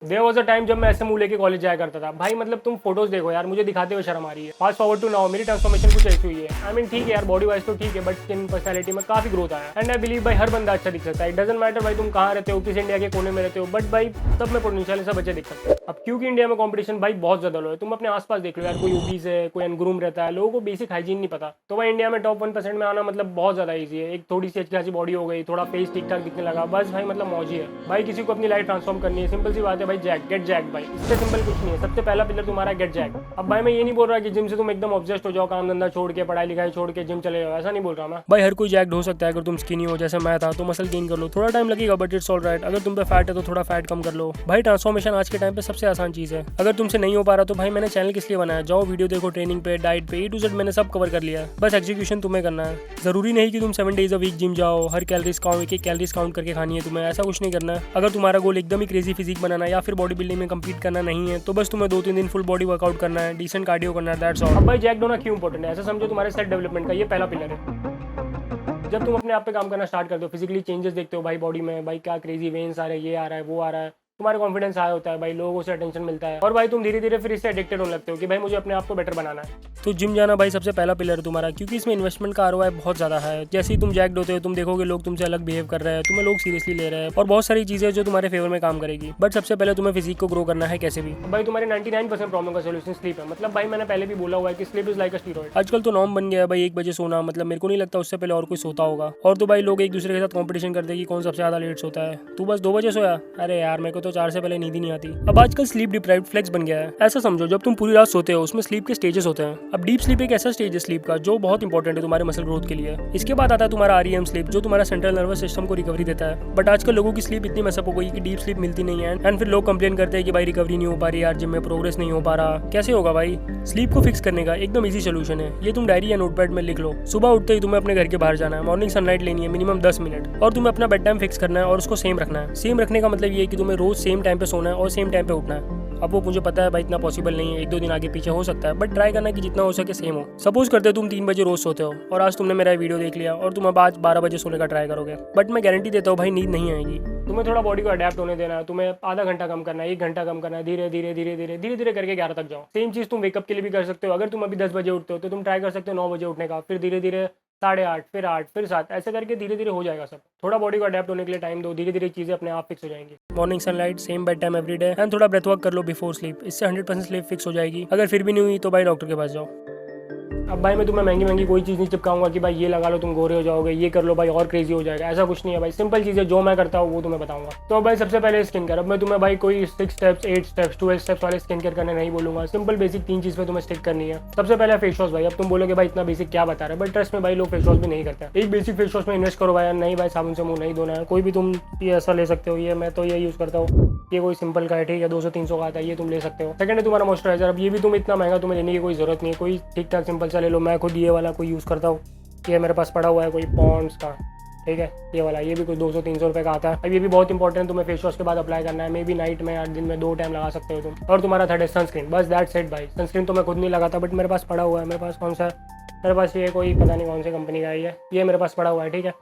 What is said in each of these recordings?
There was a time जब मैं ऐसे मुंह लेके कॉलेज जाया करता था भाई। मतलब तुम फोटोज देखो यार, मुझे दिखाते हुए शर्म आ रही है। फास्ट फॉरवर्ड टू नाउ मेरी ट्रांसफॉर्मेशन कुछ ऐसी हुई है। आई मीन ठीक है यार, बॉडी वाइज तो ठीक है, बट स्किन पर्सनैलिटी में काफी ग्रोथ आया। एंड आई बिलीव भाई हर बंदा अच्छा दिख सकता है। इट डजंट मैटर भाई तुम कहाँ रहते हो, किस इंडिया के कोने में रहते हो, बट भाई सब में पोटेंशियल सब अच्छे दिख सकते हैं। अब क्योंकि इंडिया में कॉम्पिटिशन भाई बहुत ज्यादा लो है, तुम अपने आसपास देख लो यार, कोई ओबीज है, कोई अनग्रूम रहता है, लोगों को बेसिक हाइजीन नहीं पता। तो भाई इंडिया में टॉप 1% में आना मतलब बहुत ज्यादा ईजी है। एक थोड़ी सी अच्छी खासी बॉडी हो गई, थोड़ा फेस ठीक ठाक दिखने लगा, बस भाई मतलब मौज ही है। भाई किसी को अपनी लाइफ ट्रांसफॉर्म करनी है, सिंपल सी बात है भाई, जैक गेट जैक भाई, इससे सिंपल कुछ नहीं है। सबसे पहला पिलर तुम्हारा गेट जैक। अब भाई मैं ये नहीं बोल रहा कि जिम से तुम एकदम ऑब्सेस्ड हो जाओ, काम धंधा छोड़ के, पढ़ाई लिखाई छोड़ के जिम चले जाओ, ऐसा नहीं बोल रहा मैं भाई। हर कोई जैक्ड हो सकता है। अगर तुम स्किनी हो जैसे मैं था तो मसल गेन कर लो, थोड़ा टाइम लगेगा बट इट्स ऑल राइट। अगर तुम पे फैट है तो थोड़ा फैट कम कर लो। भाई ट्रांसफॉर्मेशन आज के टाइम पे सबसे आसान चीज है। अगर तुमसे नहीं हो पा रहा तो भाई मैंने चैनल किस लिए बनाया, जाओ वीडियो देखो, ट्रेनिंग पे, डाइट पे, A to Z मैंने सब कवर कर लिया। बस एग्जीक्यूशन तुम्हें करना है। जरूरी नहीं कि तुम 7 डेज अ वीक जिम जाओ, हर कैलोरीज काउंट, एक कैलोरीज काउंट करके खानी है तुम्हें, ऐसा कुछ नहीं करना है। अगर तुम्हारा गोल एकदम ही क्रेजी फिजिक बनाना या फिर बॉडी बिल्डिंग में कम्पीट करना नहीं है तो बस तुम्हें 2-3 दिन फुल बॉडी वर्कआउट करना है, डिसेंट कार्डियो करना है, दैट्स ऑल। अब भाई जैक्ड होना क्यों इंपॉर्टेंट है, ऐसा समझो तुम्हारे सेल्फ डेवलपमेंट का ये पहला पिलर है। जब तुम अपने आप पे काम करना स्टार्ट करते हो, फिजिकली चेंजेस देखते हो भाई बॉडी में, भाई क्या क्रेजी वेन्स आ रहे हैं, ये आ रहा है, वो आ रहा है, तुम्हारा कॉन्फिडेंस हाई होता है भाई, लोगों से अटेंशन मिलता है और भाई तुम धीरे धीरे फिर इससे एडिक्टेड होने लगते हो कि भाई मुझे अपने आप को बेटर बनाना है। तो जिम जाना भाई सबसे पहला पिलर है तुम्हारा, क्योंकि इसमें इन्वेस्टमेंट का ROI बहुत ज्यादा है। जैसे ही तुम जैक्ड होते हो तुम देखोगे लोग तुमसे अलग बिहेव कर रहे हैं, तुम्हें लोग सीरियसली ले रहे हैं और बहुत सारी चीजें जो तुम्हारे फेवर में काम करेगी। बट सबसे पहले तुम्हें फिजिक को ग्रो करना है कैसे भी। भाई तुम्हारे 99% प्रॉब्लम का सोल्यूशन स्लीप है। मतलब भाई मैंने पहले भी बोला हुआ है कि sleep is like a steroid. आजकल तो नॉर्म बन गया है भाई 1 बजे सोना। मतलब मेरे को नहीं लगता उससे पहले और कोई सोता होगा। और तो भाई लोग एक दूसरे के साथ कॉम्पिटिशन करते हैं कि कौन सबसे ज्यादा लेट सोता है। तू बस 2 बजे सोया, अरे यार मेरे को तो 4 से पहले नींद ही नहीं आती। अब आजकल स्लीप डिप्राइव्ड फ्लेक्स बन गया है। ऐसा समझो जब तुम पूरी रात सोते हो उसमें स्लीप के स्टेजेस होते हैं। अब डीप स्लीप एक ऐसा स्टेज है स्लीप का जो बहुत इंपॉर्टेंट है तुम्हारे मसल ग्रोथ के लिए। इसके बाद आता है तुम्हारा REM स्लीप जो तुम्हारा सेंट्रल नर्वस सिस्टम को रिकवरी देता है। बट आजकल लोगों की स्लीप इतनी मैसअप हो गई कि डीप स्लीप मिलती नहीं है एंड फिर लोग कंप्लेन करते हैं कि भाई रिकवरी नहीं हो पा रही यार, जिम में प्रोग्रेस नहीं हो पा रहा। कैसे होगा भाई? स्लीप को फिक्स करने का एकदम ईजी सोल्यूशन है। ये तुम डायरी या नोटपैड में लिख लो। सुबह उठते ही तुम्हें अपने घर के बाहर जाना है, मॉर्निंग सनलाइट लेनी है मिनिमम 10 मिनट और तुम्हें अपना बेड टाइम फिक्स करना है और उसको सेम रखना है। सेम रखने का मतलब ये है कि तुम्हें रोज सेम टाइम पे सोना है और सेम टाइम पे उठना है। अब वो मुझे पता है भाई इतना पॉसिबल नहीं है, 1-2 दिन आगे पीछे हो सकता है, बट ट्राई करना कि जितना हो सके सेम हो। सपोज करते हो तुम 3 बजे रोज सोते हो और आज तुमने मेरा वीडियो देख लिया और तुम अब आज 12 बजे सोने का ट्राई करोगे, बट मैं गारंटी देता हूँ भाई नींद नहीं आएगी। तुम्हें थोड़ा बॉडी को अडेप्ट होने देना है। तुम्हें आधा घंटा कम करना है, 1 घंटा कम करना है, धीरे धीरे धीरे धीरे धीरे धीरे करके 11 तक जाओ। सेम चीज तुम वेकअप के लिए भी कर सकते हो। अगर तुम अभी 10 बजे उठते हो तो तुम ट्राई कर सकते हो 9 बजे उठने का, फिर धीरे धीरे 8:30, फिर 8, फिर 7, ऐसे करके धीरे धीरे हो जाएगा सब। थोड़ा बॉडी को अडेप्ट होने के लिए टाइम दो, धीरे धीरे चीजें अपने आप फिक्स हो जाएंगी। Morning sunlight, same bed time every day and थोड़ा ब्रेथ वर्क कर लो बिफोर स्लीप, इससे 100% स्लीप फिक्स हो जाएगी। अगर फिर भी नहीं हुई तो भाई डॉक्टर के पास जाओ। अब भाई मैं तुम्हें महंगी महंगी कोई चीज़ नहीं चिपकाऊंगा कि भाई ये लगा लो तुम गोरे हो जाओगे, ये कर लो भाई और क्रेजी हो जाएगा, ऐसा कुछ नहीं है भाई। सिंपल चीज़ें जो मैं करता हूँ वो तुम्हें बताऊंगा। तो भाई सबसे पहले स्किन केयर। अब मैं तुम्हें भाई कोई 6 स्टेप्स, 8 स्टेप्स, 12 स्टेप्स वाले स्किन केयर करने नहीं बोलूंगा। सिंपल बेसिक 3 चीज़ पे तुम्हें स्टिक करनी है। सबसे पहले फेस वॉश। भाई अब तुम बोलोगे भाई इतना बेसिक क्या बता रहे हैं, बट ट्रस्ट में भाई लोग फेस वॉश भी नहीं करते। एक बेसिक फेस वॉश में इन्वेस्ट करो भाई। नहीं भाई साबुन से मुंह नहीं धोना है, कोई भी तुम ये ऐसा ले सकते हो। ये मैं तो ये यूज़ करता हूँ, ये कोई सिंपल का है, ठीक है, 200-300 का आता है, ये तुम ले सकते हो। सेकंड है तुम्हारा मॉइस्चराइजर। अब ये भी तुम इतना महंगा तुम्हें लेने की कोई जरूरत नहीं है, कोई ठीक ठाक सिंपल सा ले लो। मैं खुद ये वाला कोई यूज़ करता हूँ, ये मेरे पास पड़ा हुआ है कोई पॉन्ड्स का, ठीक है, ये वाला, ये भी कुछ 200-300 रुपये का आता है। अब ये भी बहुत इंपॉर्टेंट है, तुम्हें फेस वॉश के बाद अप्लाई करना है। मे बी नाइट में या दिन में 2 टाइम लगा सकते हो तुम। और तुम्हारा थर्ड है सनस्क्रीन। बस दैट्स इट भाई। सनस्क्रीन तो मैं खुद नहीं लगाता बट मेरे पास पड़ा हुआ है। मेरे पास कौन सा है? मेरे पास ये कोई पता नहीं कौन सी कंपनी का है, ये मेरे पास पड़ा हुआ है, ठीक है।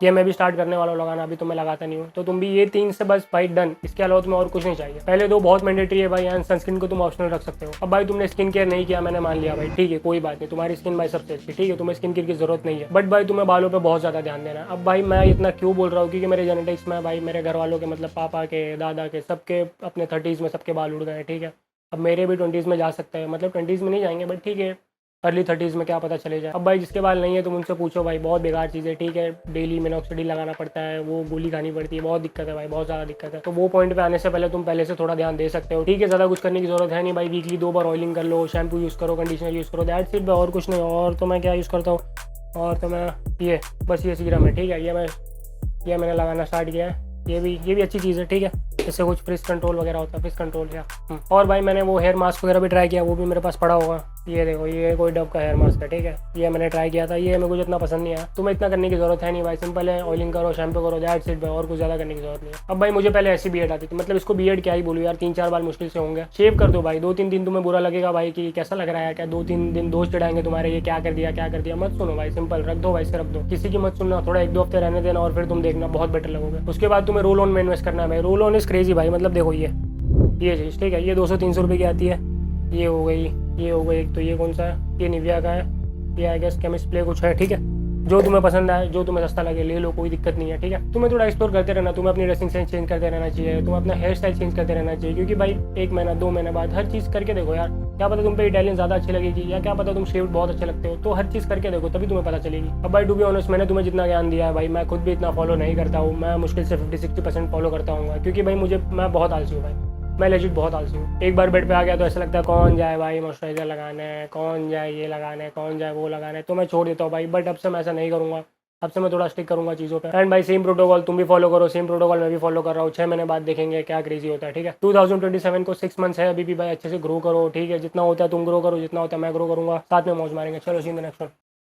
ये मैं भी स्टार्ट करने वाला हूँ लगाना, अभी तो मैं लगाता नहीं हूँ। तो तुम भी ये 3 से बस भाई डन। इसके अलावा तुम्हें और कुछ नहीं चाहिए। पहले 2 बहुत मैंडेटरी है भाई, एंड सनस्क्रीन को तुम ऑप्शनल रख सकते हो। अब भाई तुमने स्किन केयर नहीं किया, मैंने मान लिया भाई, ठीक है, कोई बात नहीं, तुम्हारी स्किन भाई सबसे अच्छी, ठीक है, तुम्हें स्किन केयर की जरूरत नहीं है। बट भाई तुम्हें बालों पे बहुत ज्यादा ध्यान देना है। अब भाई मैं इतना क्यों बोल रहा हूँ, क्योंकि मेरे जेनेटिक्स में भाई मेरे घर वालों के, मतलब पापा के, दादा के, सबके अपने 30s में सबके बाल उड़ गए, ठीक है। अब मेरे भी 20s में जा सकते हैं, मतलब 20s में नहीं जाएंगे बट ठीक है, अर्ली 30s में क्या पता चले जाए। अब भाई जिसके बाल नहीं है तुम उनसे पूछो भाई, बहुत बेकार चीज़ है, ठीक है। डेली मिनॉक्सिडिल लगाना पड़ता है, वो गोली खानी पड़ती है, बहुत दिक्कत है भाई, बहुत ज़्यादा दिक्कत है। तो वो पॉइंट पे आने से पहले तुम पहले से थोड़ा ध्यान दे सकते हो, ठीक है। ज़्यादा कुछ करने की जरूरत है नहीं भाई। वीकली 2 बार ऑयलिंग कर लो, शैम्पू यूज़ करो, कंडीशनर यूज़ करो, दैट्स इट। और कुछ नहीं। और तो मैं क्या यूज़ करता हूँ, और तो मैं ये बस ये सीरम है, ठीक है, ये मैंने लगाना स्टार्ट किया है। ये भी अच्छी चीज़ है, ठीक है। इससे कुछ फ्रिज कंट्रोल वगैरह होता है, फ्रिज कंट्रोल या और भाई मैंने वो हेयर मास्क वगैरह भी ट्राई किया, वो भी मेरे पाछ पड़ा होगा। ये देखो, ये कोई डव का हेयर मास्क है, ठीक है, ये मैंने ट्राई किया था, ये मेरे को इतना पसंद नहीं आया। तुम्हें इतना करने की जरूरत है नहीं भाई, सिंपल है, ऑयलिंग करो, शैम्पू करो, दैट्स इट भाई, और कुछ ज़्यादा करने की जरूरत नहीं है। अब भाई मुझे पहले ऐसी बीएड आती थी, मतलब इसको बीएड क्या ही बोलूँ यार, 3-4 बार मुश्किल से होंगे। शेव कर दो भाई, 2-3 दिन तुम्हें बुरा लगेगा भाई कि कैसा लग रहा है क्या, 2-3 दिन दोस्त चिढ़ाएंगे तुम्हारे, ये क्या कर दिया, मत सुनो भाई, सिंपल रख दो भाई, रख दो, किसी की मत सुनना। थोड़ा 1-2 हफ्ते रहने देना और फिर तुम देखना बहुत बेटर लगोगे। उसके बाद तुम्हें रोल ऑन में इन्वेस्ट करना है भाई। रोल ऑन इज क्रेजी भाई। मतलब देखो, ये चीज़ ठीक है, ये 200-300 रुपये की आती है। ये हो गई, ये हो गई। एक तो ये कौन सा है, ये निविया का है, ये आई गेस केमिस्ट प्ले कुछ है। ठीक है, जो तुम्हें पसंद आए, जो तुम्हें सस्ता लगे ले लो, कोई दिक्कत नहीं है। ठीक है, तुम्हें थोड़ा एक्सप्लोर करते रहना, तुम्हें अपनी ड्रेसिंग सेंस चेंज करते रहना चाहिए, तुम्हें अपना हेयर स्टाइल चेंज करते रहना चाहिए, क्योंकि भाई 1 महीना 2 महीने बाद हर चीज़ करके देखो यार, क्या पता तुम पे इटालियन ज़्यादा अच्छी लगेगी, या क्या पता तुम शेव्ड बहुत अच्छे लगते हो। तो हर चीज़ करके देखो, तभी तुम्हें पता चलेगी। अब भाई टू बी ऑनेस्ट, मैंने तुम्हें जितना ज्ञान दिया है भाई, मैं खुद भी इतना फॉलो नहीं करता हूँ। मैं मुश्किल से 50-60% फॉलो करता हूँ, क्योंकि भाई मैं बहुत आलसी हूँ भाई, मैं लेजिट बहुत आलसी हूँ। एक बार बेड पे आ गया तो ऐसा लगता है कौन जाए भाई मॉइस्चराइजर लगाने, कौन जाए ये लगाने, कौन जाए वो लगाने, तो मैं छोड़ देता हूँ भाई। बट अब से मैं ऐसा नहीं करूँगा, अब से मैं थोड़ा स्टिक करूँगा चीज़ों पे। एंड भाई सेम प्रोटोकॉल तुम भी फॉलो करो, सेम प्रोटोकॉल मैं भी फॉलो कर रहा हूँ। 6 महीने बाद देखेंगे क्या क्रेजी होता है। ठीक है, 2027 को 6 मंथ्स है अभी भी भाई, अच्छे से ग्रो करो। ठीक है, जितना होता है तुम ग्रो करो, जितना होता है मैं ग्रो करूँगा, साथ में मौज मारेंगे। चलो सी इन द नेक्स्ट वन।